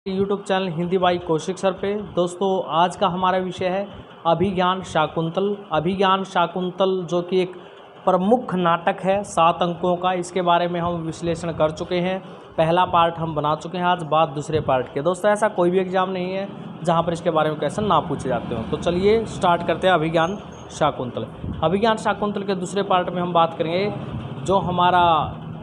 YouTube channel Hindi by Kaushik sir पे। दोस्तों आज का हमारा विषय है अभिज्ञान शाकुंतल। अभिज्ञान शाकुंतल जो कि एक प्रमुख नाटक है 7 अंकों का, इसके बारे में हम विश्लेषण कर चुके हैं। पहला पार्ट हम बना चुके हैं, आज बात दूसरे पार्ट के। दोस्तों ऐसा कोई भी एग्जाम नहीं है जहाँ पर इसके बारे में क्वेश्चन ना पूछे जाते हो। तो चलिए स्टार्ट करते हैं अभिज्ञान शाकुंतल। अभिज्ञान शाकुंतल के दूसरे पार्ट में हम बात करेंगे जो हमारा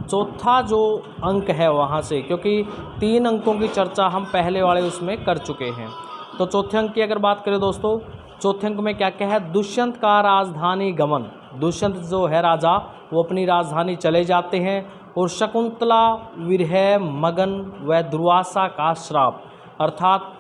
चौथा जो अंक है वहाँ से, क्योंकि 3 अंकों की चर्चा हम पहले वाले उसमें कर चुके हैं। तो चौथे अंक की अगर बात करें दोस्तों, चौथे अंक में क्या क्या है? दुष्यंत का राजधानी गमन। दुष्यंत जो है राजा, वो अपनी राजधानी चले जाते हैं। और शकुंतला विरह मगन व दुर्वासा का श्राप, अर्थात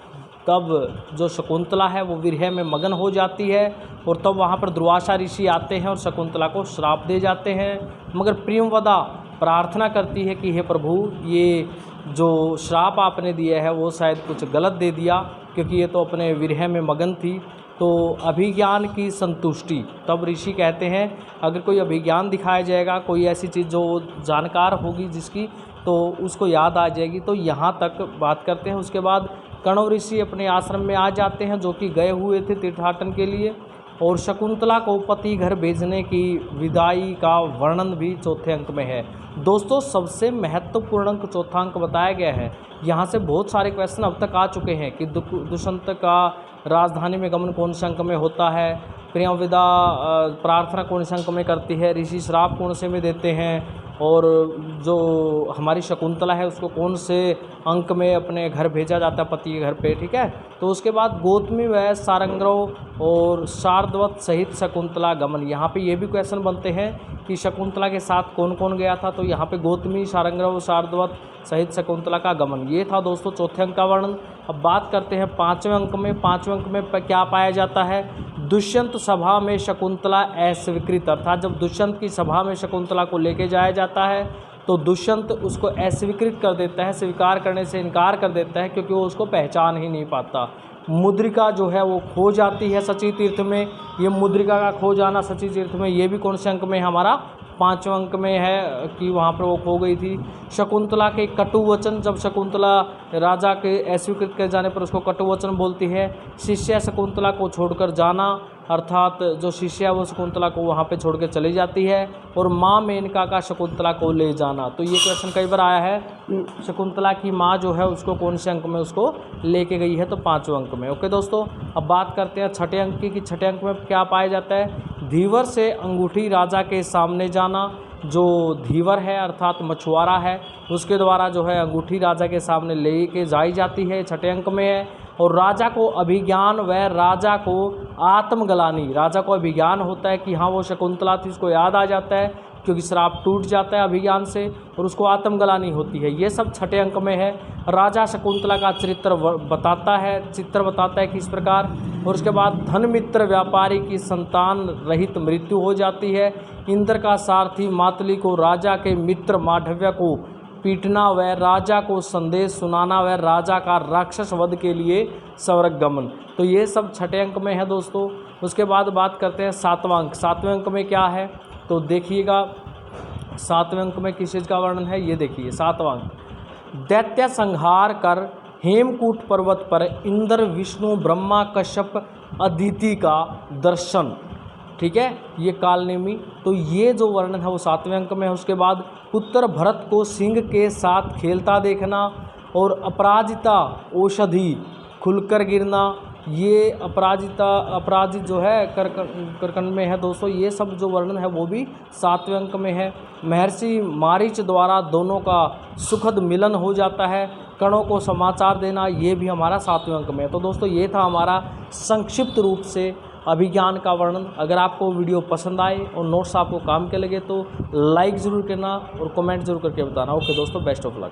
तब जो शकुंतला है वो विरह में मगन हो जाती है और तब वहाँ पर दुर्वासा ऋषि आते हैं और शकुंतला को श्राप दे जाते हैं। मगर प्रियंवदा प्रार्थना करती है कि हे प्रभु, ये जो श्राप आपने दिया है वो शायद कुछ गलत दे दिया, क्योंकि ये तो अपने विरह में मगन थी। तो अभिज्ञान की संतुष्टि, तब ऋषि कहते हैं अगर कोई अभिज्ञान दिखाया जाएगा, कोई ऐसी चीज़ जो जानकार होगी जिसकी, तो उसको याद आ जाएगी। तो यहाँ तक बात करते हैं। उसके बाद कण्व ऋषि अपने आश्रम में आ जाते हैं, जो कि गए हुए थे तीर्थाटन के लिए, और शकुंतला को पति घर भेजने की विदाई का वर्णन भी चौथे अंक में है। दोस्तों सबसे महत्वपूर्ण अंक चौथा अंक बताया गया है। यहाँ से बहुत सारे क्वेश्चन अब तक आ चुके हैं कि दुष्यंत का राजधानी में गमन कौन से अंक में होता है, प्रियंवदा प्रार्थना कौन से अंक में करती है, ऋषि श्राप कौन से में देते हैं, और जो हमारी शकुंतला है उसको कौन से अंक में अपने घर भेजा जाता है, पति के घर पे। ठीक है, तो उसके बाद गौतमी व सारंगरव और शार्दवत सहित शकुंतला गमन। यहाँ पे ये भी क्वेश्चन बनते हैं कि शकुंतला के साथ कौन कौन गया था, तो यहाँ पे गौतमी, सारंगरव, शार्दवत सहित शकुंतला का गमन। ये था दोस्तों चौथे अंक का वर्णन। अब बात करते हैं 5वें अंक में। 5वें अंक में क्या पाया जाता है? दुष्यंत सभा में शकुंतला अस्वीकृत, अर्थात जब दुष्यंत की सभा में शकुंतला को लेके जाया जाता है तो दुष्यंत उसको अस्वीकृत कर देता है, स्वीकार करने से इनकार कर देता है, क्योंकि वो उसको पहचान ही नहीं पाता। मुद्रिका जो है वो खो जाती है सची तीर्थ में। ये मुद्रिका का खो जाना सची तीर्थ में, ये भी कौन से अंक में हमारा 5वें अंक में है कि वहाँ पर वो खो गई थी। शकुंतला के कटु वचन, जब शकुंतला राजा के अस्वीकृत किए जाने पर उसको कटु वचन बोलती है। शिष्य शकुंतला को छोड़कर जाना, अर्थात जो शिष्य है वो शकुंतला को वहाँ पे छोड़ के चली जाती है। और माँ मेनका का शकुंतला को ले जाना, तो ये क्वेश्चन कई बार आया है। शकुंतला की माँ जो है उसको कौन से अंक में उसको लेके गई है, तो 5वें अंक में। ओके दोस्तों, अब बात करते हैं छठे अंक की कि छठे अंक में क्या पाया जाता है? धीवर से अंगूठी राजा के सामने जाना। जो धीवर है अर्थात मछुआरा है, उसके द्वारा जो है अंगूठी राजा के सामने लेके जाई जाती है, छठे अंक में है। और राजा को अभिज्ञान व राजा को आत्मग्लानि, राजा को अभिज्ञान होता है कि हाँ वो शकुंतला थी, उसको याद आ जाता है क्योंकि श्राप टूट जाता है अभिज्ञान से, और उसको आत्मग्लानि होती है। ये सब छठे अंक में है। राजा शकुंतला का चित्र बताता है कि इस प्रकार। और उसके बाद धनमित्र व्यापारी की संतान रहित मृत्यु हो जाती है। इंद्र का सारथी मातली को राजा के मित्र माधव्य को पीटना व राजा को संदेश सुनाना व राजा का राक्षस वध के लिए स्वर्ग गमन, तो ये सब छठे अंक में है दोस्तों। उसके बाद बात करते हैं 7वां अंक। 7वें अंक में क्या है, तो देखिएगा 7वें अंक में किस चीज़ का वर्णन है, ये देखिए 7वां अंक। दैत्य संहार कर हेमकूट पर्वत पर इंद्र, विष्णु, ब्रह्मा, कश्यप, अदिति का दर्शन। ठीक है, ये कालनेमी, तो ये जो वर्णन है वो 7वें अंक में है। उसके बाद पुत्र भरत को सिंह के साथ खेलता देखना और अपराजिता औषधि खुलकर गिरना। ये अपराजित जो है करकंड में है दोस्तों। ये सब जो वर्णन है वो भी 7वें अंक में है। महर्षि मारीच द्वारा दोनों का सुखद मिलन हो जाता है। कणों को समाचार देना, ये भी हमारा 7वें अंक में है। तो दोस्तों ये था हमारा संक्षिप्त रूप से अभिज्ञान का वर्णन। अगर आपको वीडियो पसंद आए और नोट्स आपको काम के लगे तो लाइक ज़रूर करना और कमेंट जरूर करके बताना। ओके दोस्तों, बेस्ट ऑफ लक।